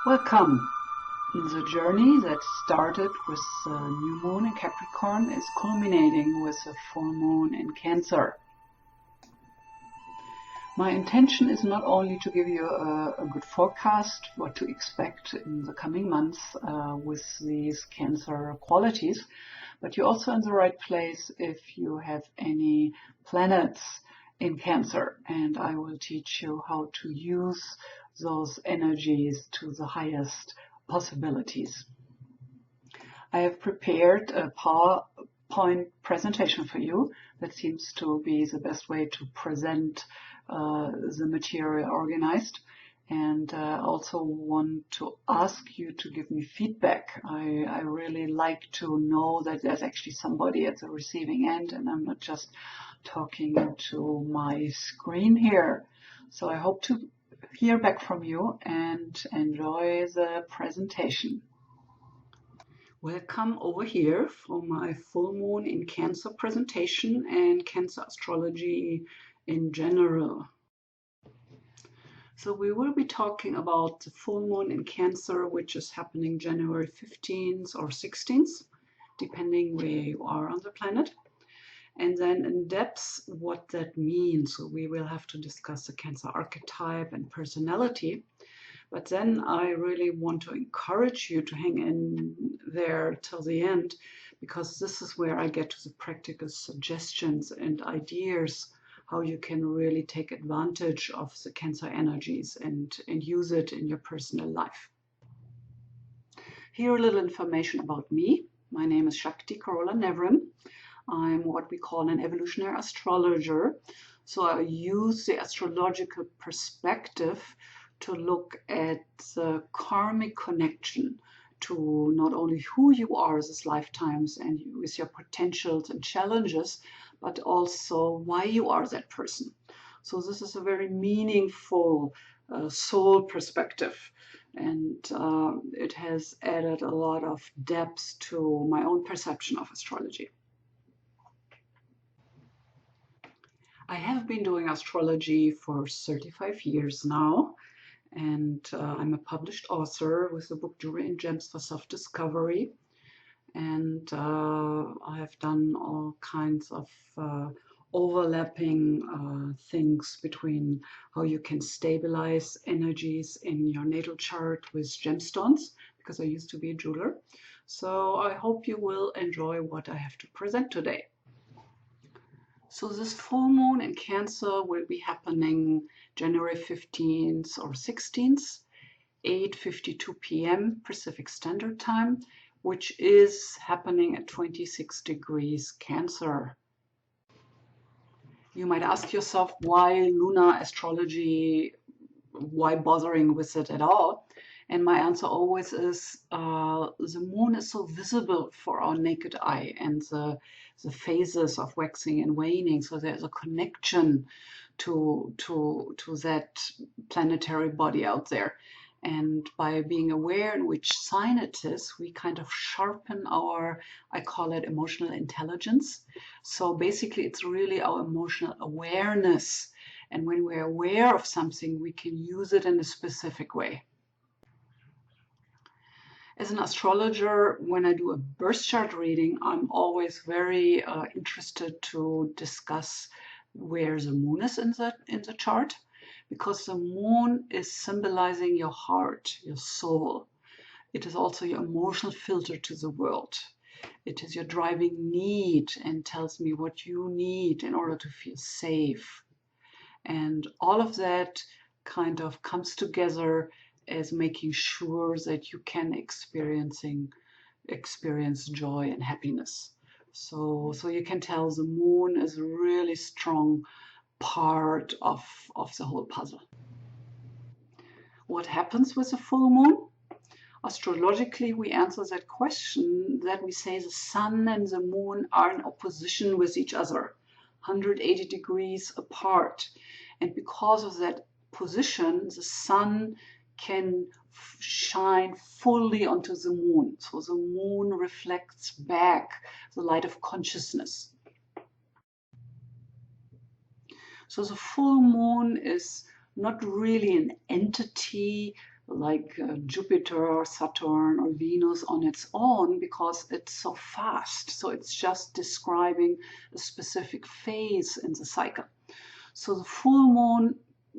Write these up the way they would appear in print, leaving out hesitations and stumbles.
Welcome. The journey that started with the new moon in Capricorn is culminating with the full moon in Cancer. My intention is not only to give you a good forecast, what to expect in the coming months with these Cancer qualities, but you're also in the right place if you have any planets in Cancer, and I will teach you how to use those energies to the highest possibilities. I have prepared a PowerPoint presentation for you that seems to be the best way to present the material organized, and also want to ask you to give me feedback. I really like to know that there's actually somebody at the receiving end and I'm not just talking to my screen here. So I hope to hear back from you and enjoy the presentation. Welcome over here for my full moon in Cancer presentation and Cancer astrology in general. So we will be talking about the full moon in Cancer, which is happening January 15th or 16th, depending where you are on the planet. And then in depth what that means. So we will have to discuss the Cancer archetype and personality. But then I really want to encourage you to hang in there till the end, because this is where I get to the practical suggestions and ideas how you can really take advantage of the Cancer energies and use it in your personal life. Here a little information about me. My name is Shakti Nevrim. I'm what we call an evolutionary astrologer. So I use the astrological perspective to look at the karmic connection to not only who you are as lifetimes and with your potentials and challenges, but also why you are that person. So this is a very meaningful soul perspective, and it has added a lot of depth to my own perception of astrology. I have been doing astrology for 35 years now, and I'm a published author with the book Jewelry and Gems for Self-Discovery. And I have done all kinds of overlapping things between how you can stabilize energies in your natal chart with gemstones, because I used to be a jeweler. So I hope you will enjoy what I have to present today. So this full moon in Cancer will be happening January 15th or 16th, 8:52 p.m. Pacific Standard Time, which is happening at 26 degrees Cancer. You might ask yourself, why lunar astrology? Why bothering with it at all? And my answer always is the moon is so visible for our naked eye, and the phases of waxing and waning. So there's a connection to that planetary body out there. And by being aware in which sign it is, we kind of sharpen our, I call it emotional intelligence. So basically it's really our emotional awareness. And when we're aware of something, we can use it in a specific way. As an astrologer, when I do a birth chart reading, I'm always very interested to discuss where the moon is in the chart, because the moon is symbolizing your heart, your soul. It is also your emotional filter to the world. It is your driving need and tells me what you need in order to feel safe. And all of that kind of comes together as making sure that you can experience joy and happiness. So you can tell the moon is a really strong part of the whole puzzle. What happens with the full moon? Astrologically, we answer that question that we say the sun and the moon are in opposition with each other, 180 degrees apart. And because of that position, the sun can shine fully onto the moon. So the moon reflects back the light of consciousness. So the full moon is not really an entity like Jupiter or Saturn or Venus on its own, because it's so fast. So it's just describing a specific phase in the cycle. So the full moon,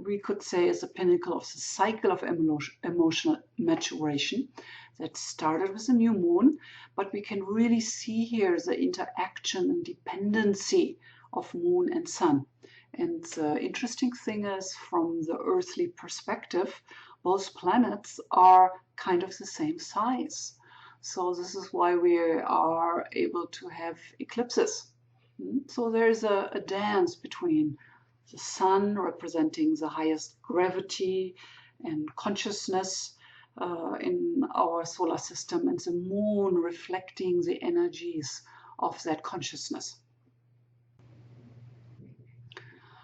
we could say, is the pinnacle of the cycle of emotional maturation that started with the new moon, but we can really see here the interaction and dependency of moon and sun. And the interesting thing is, from the earthly perspective, both planets are kind of the same size. So this is why we are able to have eclipses. So there's a dance between the sun representing the highest gravity and consciousness in our solar system, and the moon reflecting the energies of that consciousness.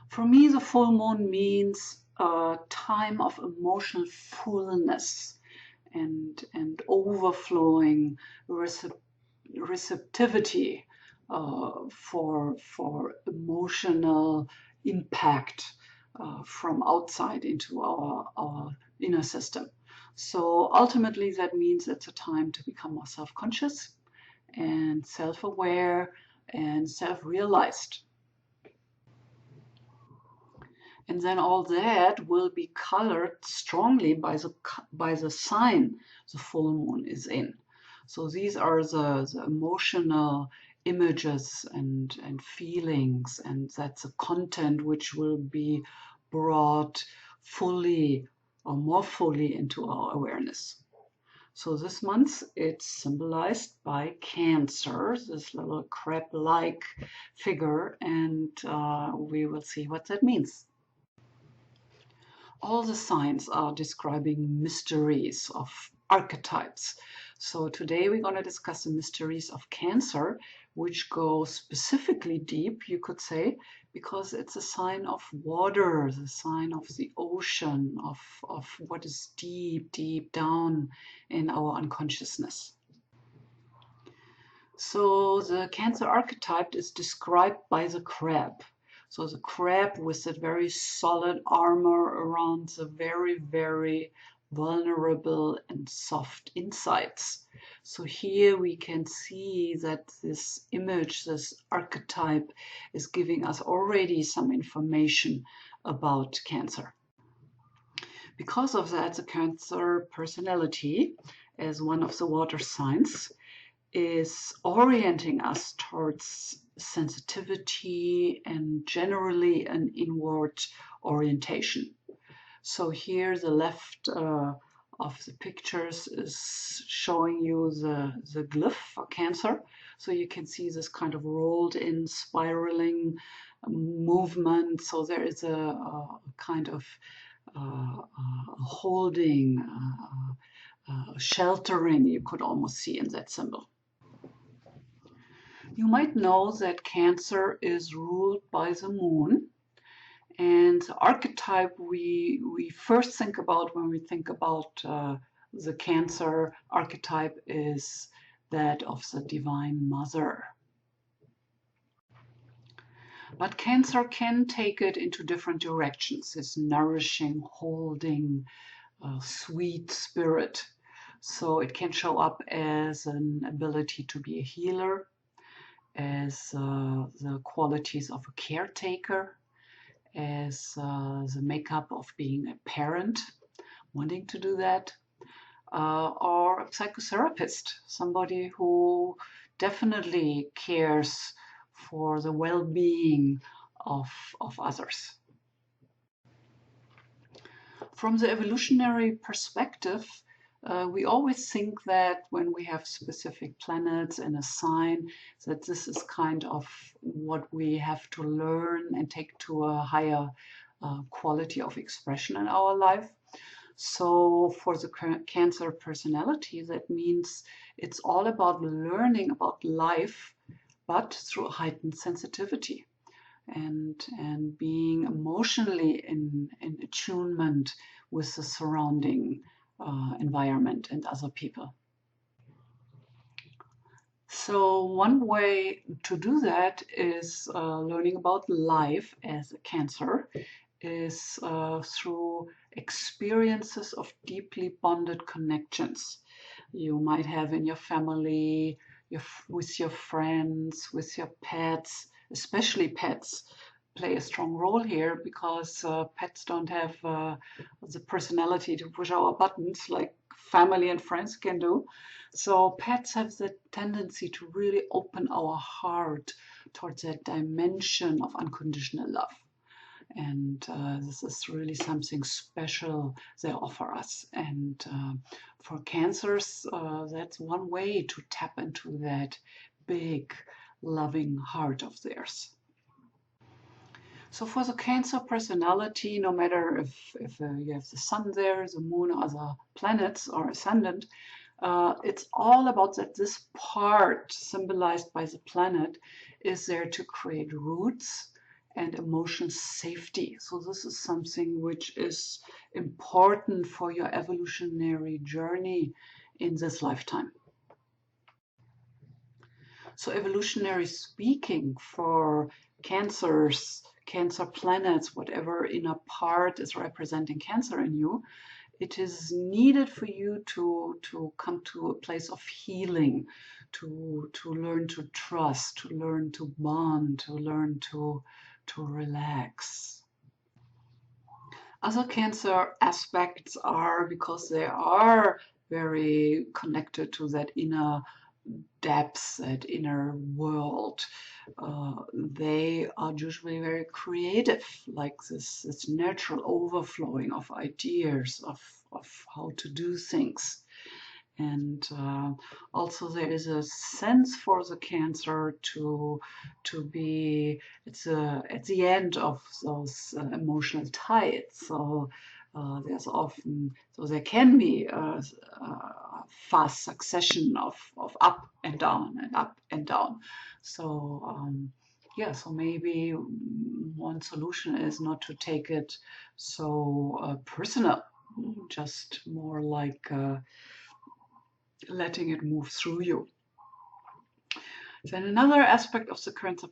For me, the full moon means a time of emotional fullness and overflowing receptivity for emotional impact from outside into our inner system. So ultimately that means it's a time to become more self-conscious and self-aware and self-realized. And then all that will be colored strongly by the sign the full moon is in. So these are the emotional images and feelings, and that's the content which will be brought fully or more fully into our awareness. So this month it's symbolized by Cancer, this little crab-like figure, and we will see what that means. All the signs are describing mysteries of archetypes. So today we're going to discuss the mysteries of Cancer, which go specifically deep, you could say, because it's a sign of water, the sign of the ocean, of what is deep, deep down in our unconsciousness. So the Cancer archetype is described by the crab. So the crab with that very solid armor around the very, very vulnerable and soft insides. So here we can see that this image, this archetype, is giving us already some information about Cancer. Because of that, the Cancer personality, as one of the water signs, is orienting us towards sensitivity and generally an inward orientation. So here the left of the pictures is showing you the glyph for Cancer. So you can see this kind of rolled in spiraling movement. So there is a kind of holding, sheltering, you could almost see in that symbol. You might know that Cancer is ruled by the moon, and the archetype we first think about when we think about the Cancer archetype is that of the Divine Mother. But Cancer can take it into different directions, this nourishing, holding, sweet spirit. So it can show up as an ability to be a healer, as the qualities of a caretaker, as the makeup of being a parent, wanting to do that, or a psychotherapist, somebody who definitely cares for the well-being of others. From the evolutionary perspective, we always think that when we have specific planets in a sign, that this is kind of what we have to learn and take to a higher quality of expression in our life. So for the Cancer personality, that means it's all about learning about life, but through heightened sensitivity and being emotionally in attunement with the surrounding environment and other people. So one way to do that is learning about life as a Cancer is through experiences of deeply bonded connections you might have in your family, with your friends, with your pets. Especially pets play a strong role here because pets don't have the personality to push our buttons like family and friends can do. So pets have the tendency to really open our heart towards that dimension of unconditional love. And this is really something special they offer us. And for cancers, that's one way to tap into that big, loving heart of theirs. So for the Cancer personality, no matter if you have the sun there, the moon, other planets or ascendant, it's all about that this part symbolized by the planet is there to create roots and emotional safety. So this is something which is important for your evolutionary journey in this lifetime. So evolutionary speaking, for cancers, cancer planets, whatever inner part is representing cancer in you, it is needed for you to come to a place of healing, to learn to trust, to learn to bond, to learn to relax. Other cancer aspects are, because they are very connected to that inner depths, that inner world, they are usually very creative, like this natural overflowing of ideas of how to do things. And also there is a sense for the cancer to be at the end of those emotional tides. So there's often, so there can be a fast succession of up and down and up and down. So yeah, so maybe one solution is not to take it so personal, just more like letting it move through you. Then another aspect of the Cancer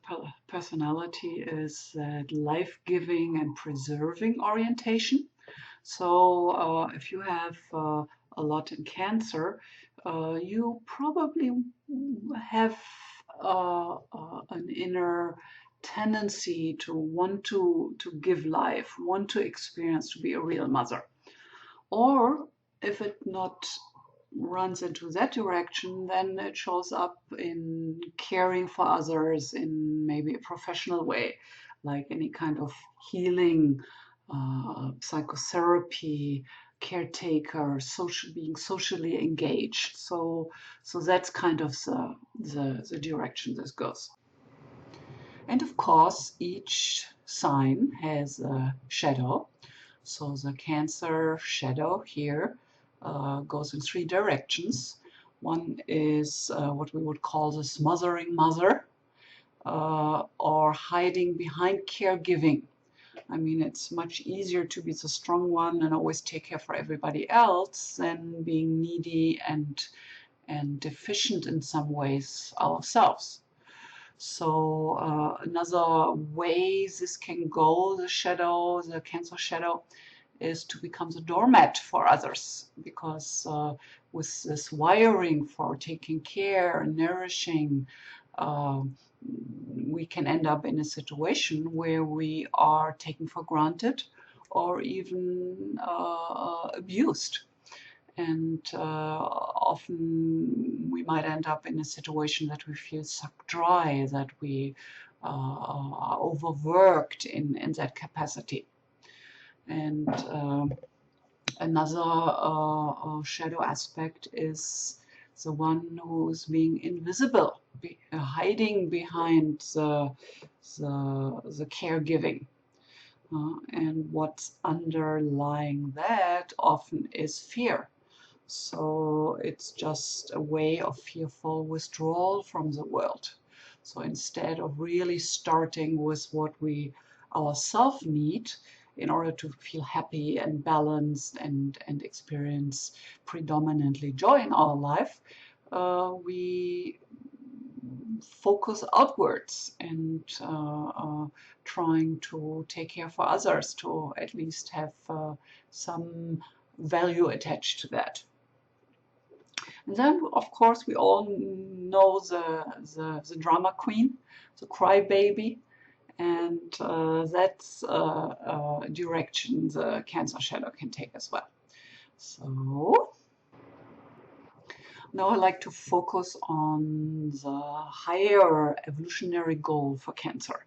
personality is that life-giving and preserving orientation. So if you have a lot in Cancer, you probably have an inner tendency to want to give life, want to experience, to be a real mother. Or if it not runs into that direction, then it shows up in caring for others in maybe a professional way, like any kind of healing, psychotherapy, caretaker, being socially engaged. So that's kind of the direction this goes. And of course, each sign has a shadow. So the Cancer shadow here goes in 3 directions. One is what we would call the smothering mother, or hiding behind caregiving. I mean, it's much easier to be the strong one and always take care for everybody else than being needy and deficient in some ways ourselves. So another way this can go, the Cancer shadow, is to become the doormat for others, because with this wiring for taking care and nourishing, we can end up in a situation where we are taken for granted or even abused. And often we might end up in a situation that we feel sucked dry, that we are overworked in that capacity. And another shadow aspect is the one who's being invisible, hiding behind the caregiving. And what's underlying that often is fear. So it's just a way of fearful withdrawal from the world. So instead of really starting with what we ourselves need in order to feel happy and balanced and experience predominantly joy in our life, we focus outwards and trying to take care for others, to at least have some value attached to that. And then, of course, we all know the drama queen, the crybaby, and that's a direction the Cancer shadow can take as well. So now I like to focus on the higher evolutionary goal for Cancer,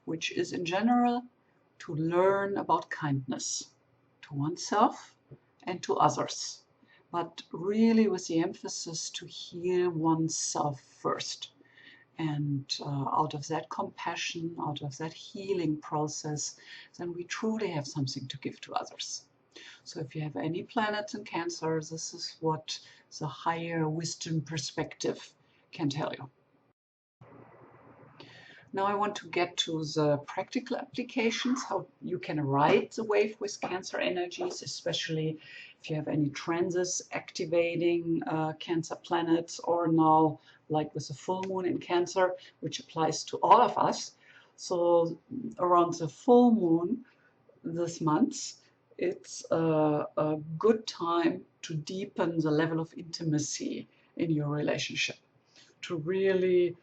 which is in general to learn about kindness to oneself and to others, but really with the emphasis to heal oneself first. And out of that compassion, out of that healing process, then we truly have something to give to others. So if you have any planets in Cancer, this is what the higher wisdom perspective can tell you. Now I want to get to the practical applications, how you can ride the wave with Cancer energies, especially if you have any transits activating Cancer planets, or now like with the full moon in Cancer, which applies to all of us. So around the full moon this month, it's a good time to deepen the level of intimacy in your relationship, to really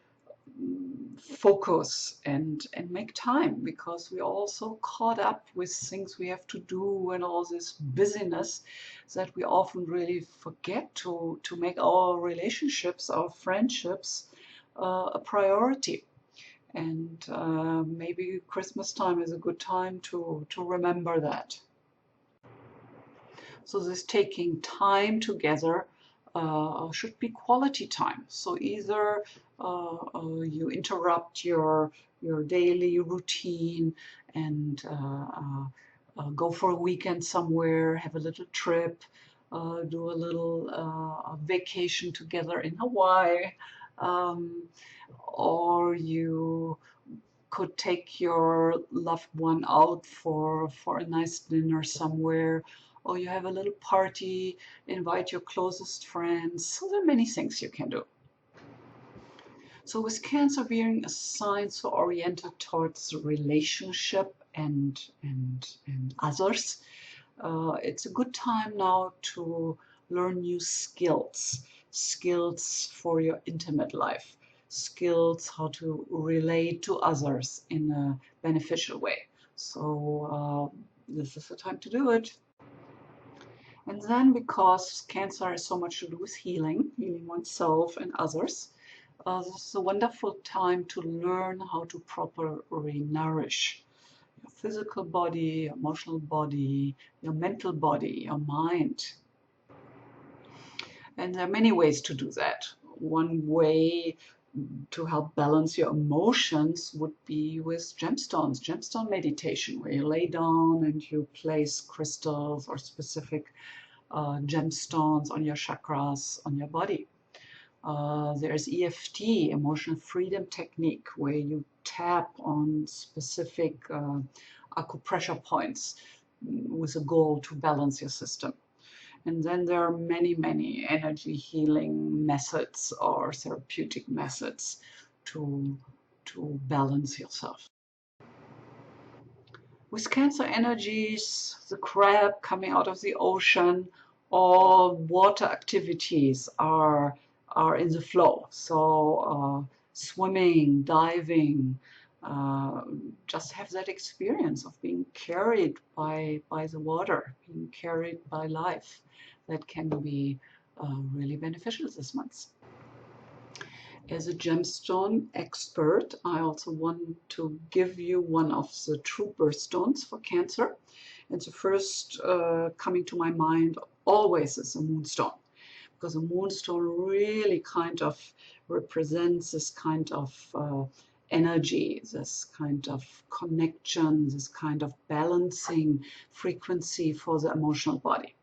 focus and make time, because we're all so caught up with things we have to do and all this busyness that we often really forget to make our relationships, our friendships, a priority. And maybe Christmas time is a good time to remember that. So this taking time together should be quality time. So either you interrupt your daily routine and go for a weekend somewhere, have a little trip, do a little vacation together in Hawaii, or you could take your loved one out for a nice dinner somewhere, or you have a little party, invite your closest friends. So there are many things you can do. So with Cancer being a sign so oriented towards the relationship and others, it's a good time now to learn new skills for your intimate life, skills how to relate to others in a beneficial way. So this is the time to do it. And then, because Cancer has so much to do with healing oneself and others, this is a wonderful time to learn how to properly nourish your physical body, your emotional body, your mental body, your mind. And there are many ways to do that. One way to help balance your emotions would be with gemstones, gemstone meditation, where you lay down and you place crystals or specific gemstones on your chakras, on your body. There's EFT, emotional freedom technique, where you tap on specific acupressure points with a goal to balance your system. And then there are many, many energy healing methods or therapeutic methods to balance yourself. With Cancer energies, the crab coming out of the ocean, all water activities are in the flow. So swimming, diving, just have that experience of being carried by the water, being carried by life. That can be really beneficial this month. As a gemstone expert, I also want to give you one of the true birthstones for Cancer. And the first coming to my mind always is a moonstone, because a moonstone really kind of represents this kind of energy, this kind of connection, this kind of balancing frequency for the emotional body.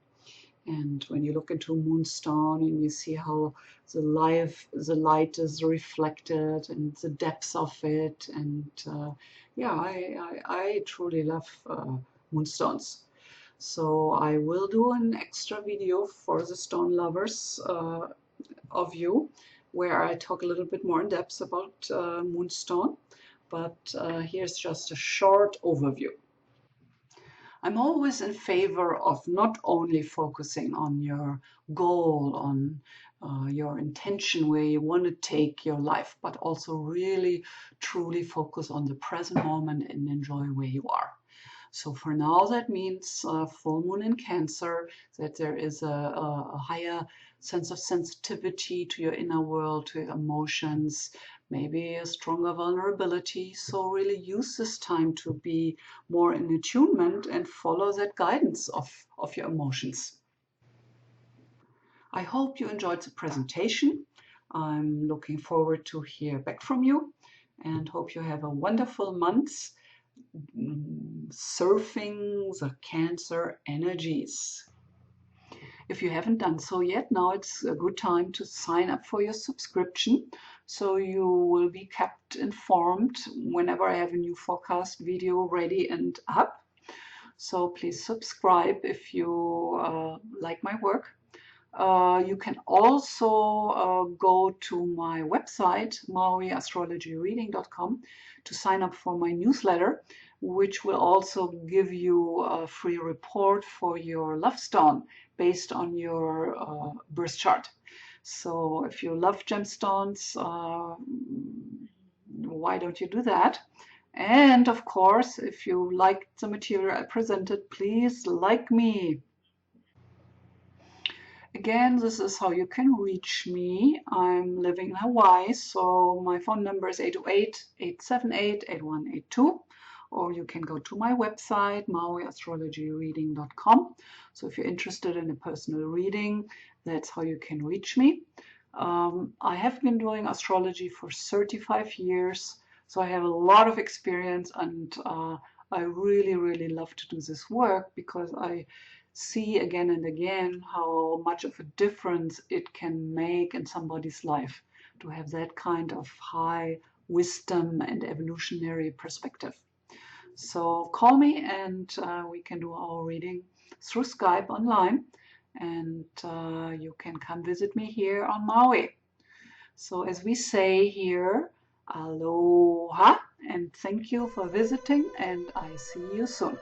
And when you look into a moonstone and you see how the light is reflected and the depth of it, and yeah, I truly love moonstones. So I will do an extra video for the stone lovers of you, where I talk a little bit more in depth about Moonstone. But here's just a short overview. I'm always in favor of not only focusing on your goal, on your intention, where you want to take your life, but also really truly focus on the present moment and enjoy where you are. So for now, that means full moon in Cancer, that there is a higher sense of sensitivity to your inner world, to your emotions, maybe a stronger vulnerability. So really use this time to be more in attunement and follow that guidance of your emotions. I hope you enjoyed the presentation. I'm looking forward to hear back from you and hope you have a wonderful month surfing the Cancer energies. If you haven't done so yet, now it's a good time to sign up for your subscription so you will be kept informed whenever I have a new forecast video ready and up. So please subscribe if you like my work. You can also go to my website, mauiastrologyreading.com, to sign up for my newsletter, which will also give you a free report for your love stone based on your birth chart. So if you love gemstones, why don't you do that? And of course, if you liked the material I presented, please like me. Again, this is how you can reach me. I'm living in Hawaii, so my phone number is 808-878-8182, or you can go to my website, mauiastrologyreading.com. So if you're interested in a personal reading, that's how you can reach me. I have been doing astrology for 35 years, so I have a lot of experience, and I really, really love to do this work because I see again and again how much of a difference it can make in somebody's life to have that kind of high wisdom and evolutionary perspective. So call me and we can do our reading through Skype online, and you can come visit me here on Maui. So as we say here, aloha and thank you for visiting, and I see you soon.